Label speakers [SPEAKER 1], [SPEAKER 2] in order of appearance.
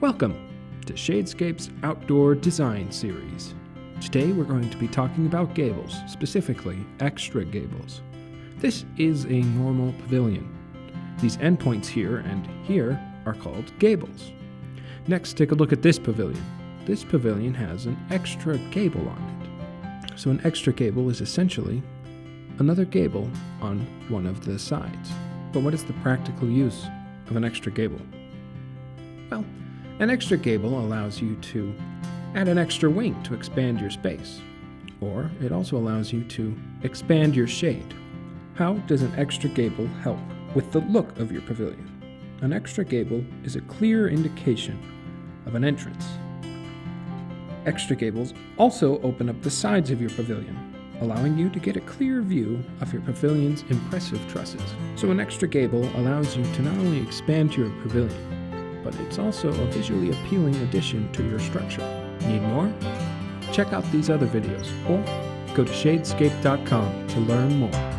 [SPEAKER 1] Welcome to Shadescape's Outdoor Design Series. Today we're going to be talking about gables, specifically extra gables. This is a normal pavilion. These endpoints here and here are called gables. Next, take a look at this pavilion. This pavilion has an extra gable on it. So an extra gable is essentially another gable on one of the sides. But what is the practical use of an extra gable? Well, an extra gable allows you to add an extra wing to expand your space, or it also allows you to expand your shade. How does an extra gable help with the look of your pavilion? An extra gable is a clear indication of an entrance. Extra gables also open up the sides of your pavilion, allowing you to get a clear view of your pavilion's impressive trusses. So an extra gable allows you to not only expand your pavilion, but it's also a visually appealing addition to your structure. Need more? Check out these other videos or go to shadescape.com to learn more.